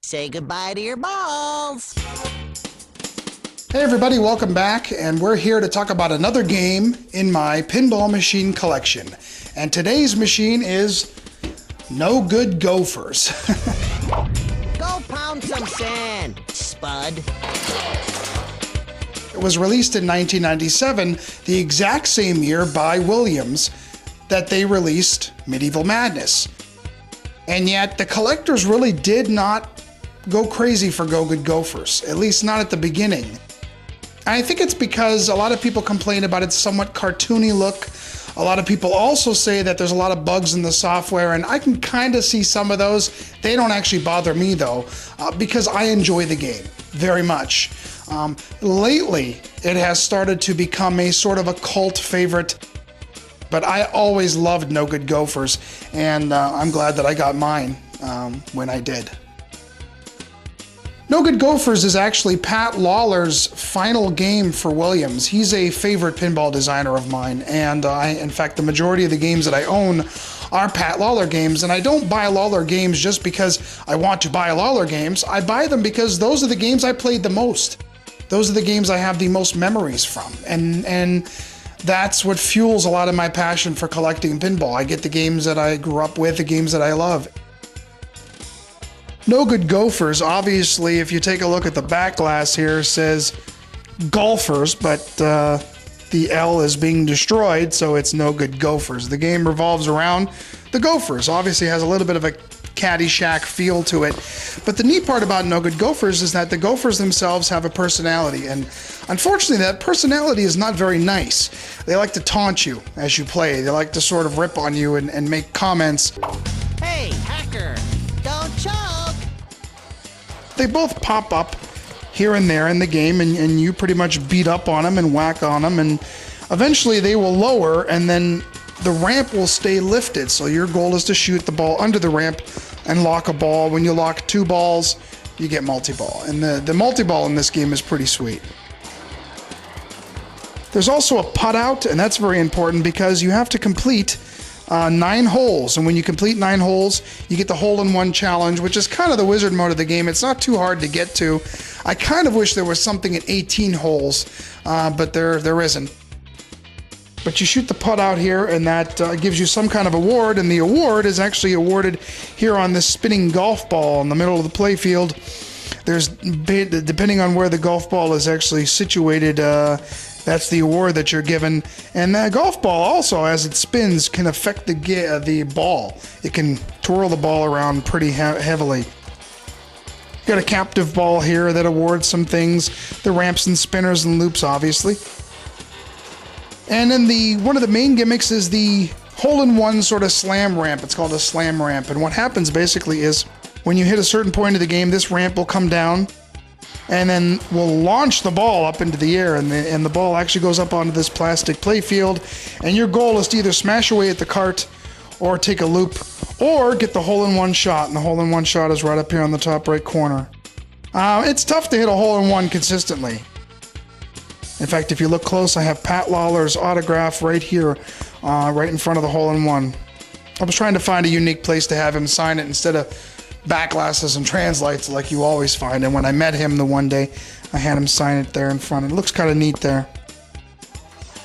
Say goodbye to your balls. Hey everybody, welcome back, and we're here to talk about another game in my pinball machine collection. And today's machine is No Good Gofers. Go pound some sand, spud. It was released in 1997, the exact same year by Williams that they released Medieval Madness. And yet the collectors really did not go crazy for No Good Gofers, at least not at the beginning. And I think it's because a lot of people complain about its somewhat cartoony look. A lot of people also say that there's a lot of bugs in the software, and I can kind of see some of those. They don't actually bother me though, because I enjoy the game very much. Lately, it has started to become a sort of a cult favorite, but I always loved No Good Gofers, and I'm glad that I got mine when I did. No Good Gofers is actually Pat Lawler's final game for Williams. He's a favorite pinball designer of mine, and in fact, the majority of the games that I own are Pat Lawler games, and I don't buy Lawler games just because I want to buy Lawler games. I buy them because those are the games I played the most. Those are the games I have the most memories from, and that's what fuels a lot of my passion for collecting pinball. I get the games that I grew up with, the games that I love. No Good Gofers, obviously, if you take a look at the back glass here, says golfers, but the L is being destroyed, so it's No Good Gofers. The game revolves around the Gophers. Obviously has a little bit of a Caddyshack feel to it. But the neat part about No Good Gofers is that the Gophers themselves have a personality, and unfortunately that personality is not very nice. They like to taunt you as you play. They like to sort of rip on you and make comments. Hey, hacker, don't choke! They both pop up here and there in the game, and you pretty much beat up on them and whack on them, and eventually they will lower, and then the ramp will stay lifted. So your goal is to shoot the ball under the ramp and lock a ball. When you lock two balls, you get multi-ball. And the multi-ball in this game is pretty sweet. There's also a putt out, and that's very important because you have to complete 9 holes, and when you complete 9 holes, you get the hole-in-one challenge, which is kind of the wizard mode of the game. It's not too hard to get to. I kind of wish there was something at 18 holes, but there isn't. But you shoot the putt out here, and that gives you some kind of award, and the award is actually awarded here on this spinning golf ball in the middle of the playfield. There's, depending on where the golf ball is actually situated, that's the award that you're given. And that golf ball also, as it spins, can affect the ball. It can twirl the ball around pretty heavily. Got a captive ball here that awards some things. The ramps and spinners and loops, obviously. And then one of the main gimmicks is the hole-in-one sort of slam ramp. It's called a slam ramp. And what happens basically is when you hit a certain point of the game, this ramp will come down and then we'll launch the ball up into the air, and the ball actually goes up onto this plastic playfield, and your goal is to either smash away at the cart or take a loop or get the hole-in-one shot, and the hole-in-one shot is right up here on the top right corner. It's tough to hit a hole-in-one consistently. In fact, if you look close, I have Pat Lawler's autograph right here, right in front of the hole-in-one. I was trying to find a unique place to have him sign it instead of back glasses and translights like you always find, and when I met him the one day, I had him sign it there in front. It looks kind of neat there.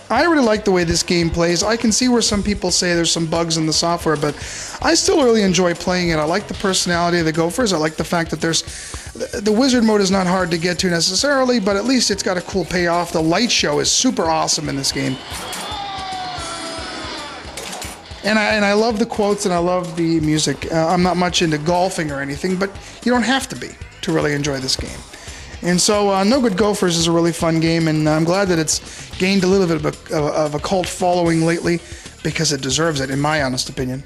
I really like the way this game plays. I can see where some people say there's some bugs in the software, but I still really enjoy playing it. I like the personality of the Gophers. I like the fact that the wizard mode is not hard to get to necessarily, but at least it's got a cool payoff. The light show is super awesome in this game. And I love the quotes and I love the music. I'm not much into golfing or anything, but you don't have to be to really enjoy this game. And so No Good Gofers is a really fun game, and I'm glad that it's gained a little bit of a cult following lately because it deserves it, in my honest opinion.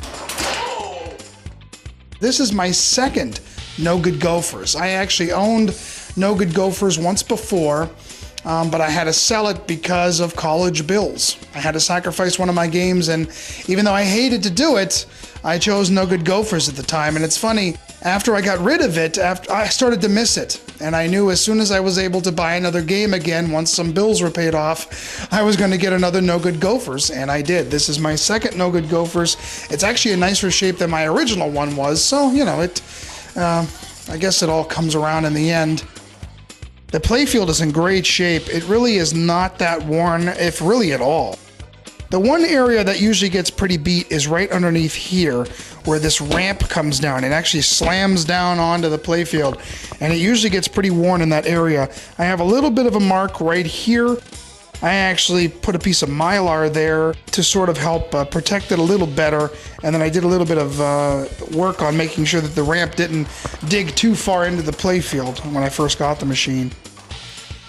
This is my second No Good Gofers. I actually owned No Good Gofers once before, but I had to sell it because of college bills. I had to sacrifice one of my games, and even though I hated to do it, I chose No Good Gofers at the time. And it's funny, after I got rid of it, I started to miss it. And I knew as soon as I was able to buy another game again, once some bills were paid off, I was going to get another No Good Gofers, and I did. This is my second No Good Gofers. It's actually a nicer shape than my original one was, so, you know, I guess it all comes around in the end. The playfield is in great shape. It really is not that worn, if really at all. The one area that usually gets pretty beat is right underneath here, where this ramp comes down. It actually slams down onto the playfield, and it usually gets pretty worn in that area. I have a little bit of a mark right here. I actually put a piece of Mylar there to sort of help protect it a little better, and then I did a little bit of work on making sure that the ramp didn't dig too far into the playfield when I first got the machine.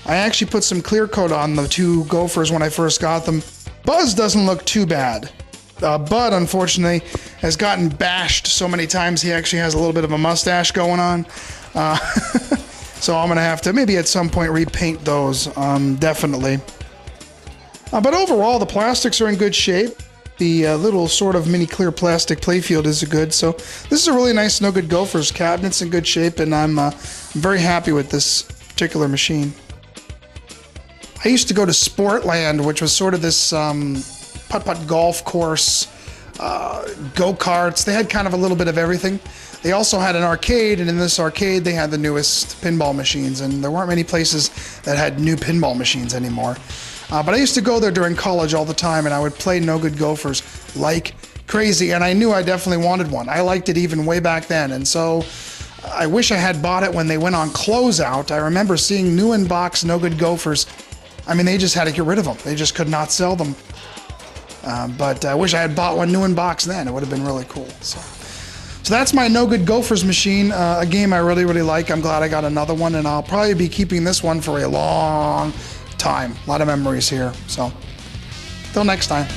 I actually put some clear coat on the two Gofers when I first got them. Buzz doesn't look too bad. Bud, unfortunately, has gotten bashed so many times he actually has a little bit of a mustache going on. So I'm going to have to maybe at some point repaint those, definitely. But overall, the plastics are in good shape. The little sort of mini clear plastic playfield is good. So this is a really nice No Good Gofers. Cabinet's in good shape, and I'm very happy with this particular machine. I used to go to Sportland, which was sort of this putt-putt golf course, go-karts. They had kind of a little bit of everything. They also had an arcade, and in this arcade they had the newest pinball machines, and there weren't many places that had new pinball machines anymore. But I used to go there during college all the time, and I would play No Good Gofers like crazy, and I knew I definitely wanted one. I liked it even way back then, and so I wish I had bought it when they went on closeout. I remember seeing new in box No Good Gofers. I mean, they just had to get rid of them. They just could not sell them. But I wish I had bought one new in box then. It would have been really cool. So that's my No Good Gofers machine, a game I really, really like. I'm glad I got another one, and I'll probably be keeping this one for a long time. A lot of memories here. So, till next time.